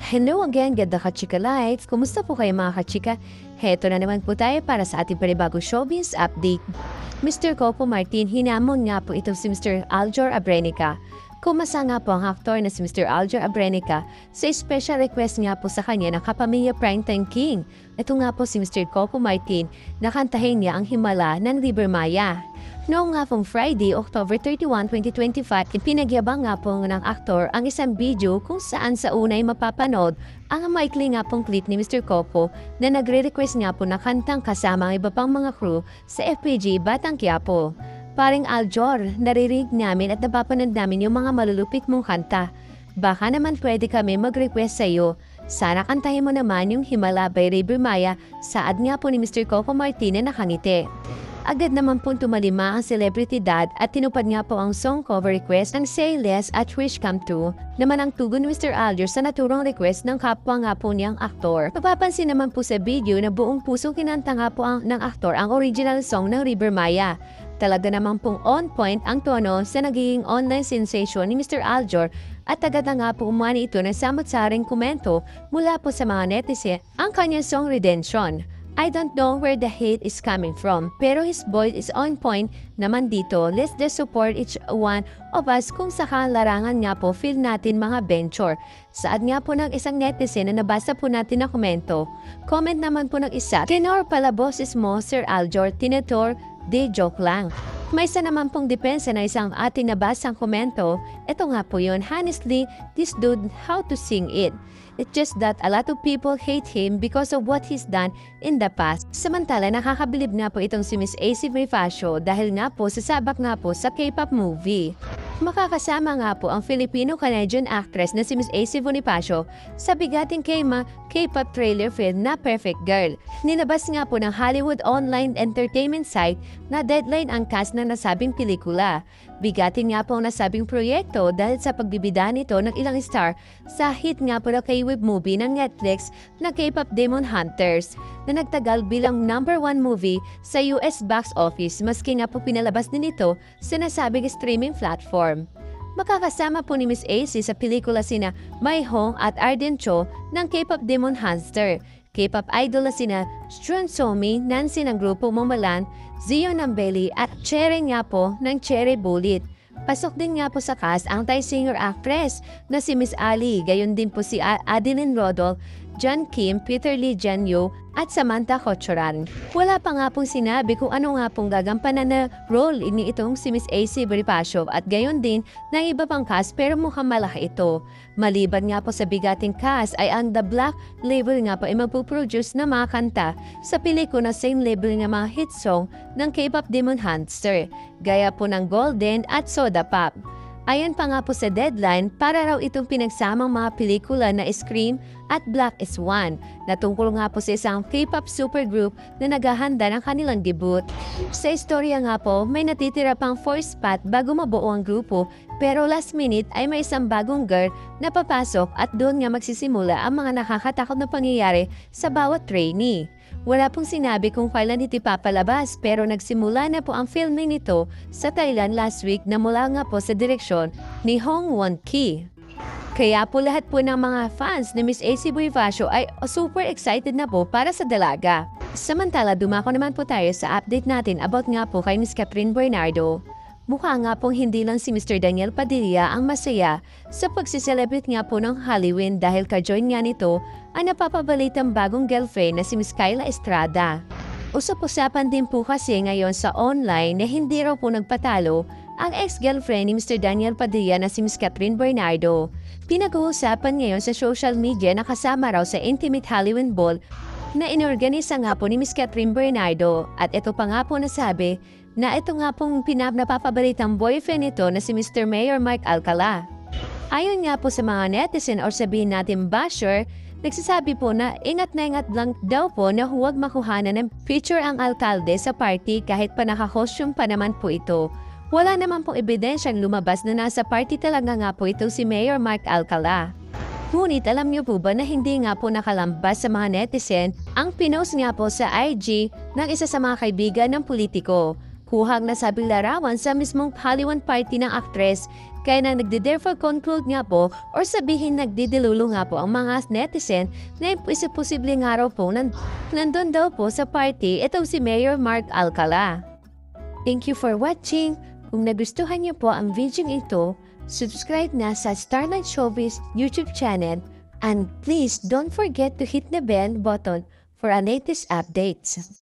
Hello again, ganda ka-chika lights. Kumusta po kayo mga ka-chika? Heto na naman po tayo para sa ating panibagong showbiz update. Mr. Coco Martin, hinamon nga po ito si Mr. Aljor Abrenica. Kumasa nga po ang aktor na si Mr. Aljor Abrenica sa special request nga po sa kanya ng kapamilya Primetime King. Ito nga po si Mr. Coco Martin, nakantahin niya ang Himala ng River Maya. Noong nga pong Friday, October 31, 2025, ipinagyabang nga po ng aktor ang isang video kung saan sa unay mapapanood ang maikli nga pong clip ni Mr. Coco na nagre-request nga po na kantang kasama ang iba pang mga crew sa FPG Batang Quiapo. Paring Aljor, naririnig namin at napapanood namin yung mga malulupit mong kanta. Baka naman pwede kami mag-request sa iyo. Sana kantahin mo naman yung Himala by River Maya, saad nga po ni Mr. Coco Martin na nakangiti. Agad naman po tumalima ang celebritydad at tinupad nga po ang song cover request ng Say Less at Wish Come True naman ang tugon ni Mr. Aljor sa naturang request ng kapwa nga po niyang aktor. Mapapansin naman po sa video na buong pusong kinanta nga po ng aktor ang original song ng River Maya. Talaga naman pong on point ang tono sa nagiging online sensation ni Mr. Aljor at agad na nga po umani ito ng samot-saring komento mula po sa mga netizen ang kanyang song Redemption. I don't know where the hate is coming from, pero his voice is on point naman dito. Let's just support each one of us kung saka larangan nga po feel natin mga venture. Saad nga po ng isang netizen na nabasa po natin na komento. Comment naman po ng isa, tenor pala boses mo, Sir Aljor, tinator, di joke lang. May isa naman pong depensa na isang ating nabasang komento. Ito nga po yun, honestly, this dude, how to sing it. It's just that a lot of people hate him because of what he's done in the past. Samantala, nakakabilib nga po itong si Miss AC Bonifacio dahil nga po sasabak nga po sa K-pop movie. Makakasama nga po ang Filipino-Canadian actress na si Miss AC Bonifacio sa bigating K-pop trailer film na Perfect Girl. Nilabas nga po ng Hollywood online entertainment site na deadline ang cast ng nasabing pelikula. Bigatin nga po ang nasabing proyekto dahil sa pagbibida nito ng ilang star sa hit nga po na K-web movie ng Netflix na K-pop Demon Hunters na nagtagal bilang #1 movie sa US box office maski nga po pinalabas din ito sa nasabing streaming platform. Makakasama po ni Miss AC sa pelikula sina Mai Hong at Arden Cho ng K-pop Demon Hunter. K-pop idol na sina Strun Somi, Nancy ng grupo Momoland, Zio ng Belly at Cherry nga po ng Cherry Bullet. Pasok din nga po sa cast ang Thai singer-actress na si Miss Ali, gayon din po si Adeline Rodol, John Kim, Peter Lee Janyo at Samantha Kochoran. Wala pa nga pong sinabi kung ano nga pong gagampanan na role ini itong si Miss AC Bonifacio at gayon din ng iba pang cast pero mukhang malaki ito. Maliban nga po sa bigating cast ay ang The Black Label nga po ay magpuproduce na mga kanta sa pelikula same label ng mga hit song ng K-pop Demon Hunter, gaya po ng Golden at Soda Pop. Ayon pa nga po sa deadline, para raw itong pinagsamang mga pelikula na Scream at Black Swan na tungkol nga po sa isang K-pop supergroup na naghahanda ng kanilang debut. Sa istorya nga po, may natitira pang 4 spot bago mabuo ang grupo pero last minute ay may isang bagong girl na papasok at doon nga magsisimula ang mga nakakatakot na pangyayari sa bawat trainee. Wala pong sinabi kung kailan ito papalabas pero nagsimula na po ang filming nito sa Thailand last week na mula nga po sa direksyon ni Hong Won-ki. Kaya po lahat po ng mga fans ni Miss AC Bonifacio ay super excited na po para sa dalaga. Samantala, dumako naman po tayo sa update natin about nga po kay Miss Catherine Bernardo. Mukha nga pong hindi lang si Mr. Daniel Padilla ang masaya sa pagsiselebrate nga po ng Halloween dahil ka-join nga nito ang napapabalitang bagong girlfriend na si Miss Kyla Estrada. Usap-usapan din po kasi ngayon sa online na hindi raw po nagpatalo ang ex-girlfriend ni Mr. Daniel Padilla na si Miss Catherine Bernardo. Pinag-uusapan ngayon sa social media na kasama raw sa intimate Halloween ball na inorganisa nga po ni Miss Catherine Bernardo at ito pa nga po nasabi na ito nga pong napapabalitang boyfriend nito na si Mr. Mayor Mark Alcala. Ayon nga po sa mga netizen or sabihin natin basher, nagsasabi po na ingat lang daw po na huwag makuhanan ng picture ang alkalde sa party kahit pa naka-costume pa naman po ito. Wala naman pong ebidensyang lumabas na nasa party talaga nga po ito si Mayor Mark Alcala. Ngunit alam niyo po ba na hindi nga po nakalambas sa mga netizen ang pinost nga po sa IG ng isa sa mga kaibigan ng politiko. Kuhang nasabing larawan sa mismong Hollywood party ng aktres Kaya nang nagde-therefore conclude nga po or sabihin nagdidilulo nga po ang mga netizen na posible nga raw po nandun daw po sa party itong si Mayor Mark Alcala. Thank you for watching. Kung nagustuhan niyo po ang video ito, subscribe na sa Starlight Showbiz YouTube channel and please don't forget to hit the bell button for our latest updates.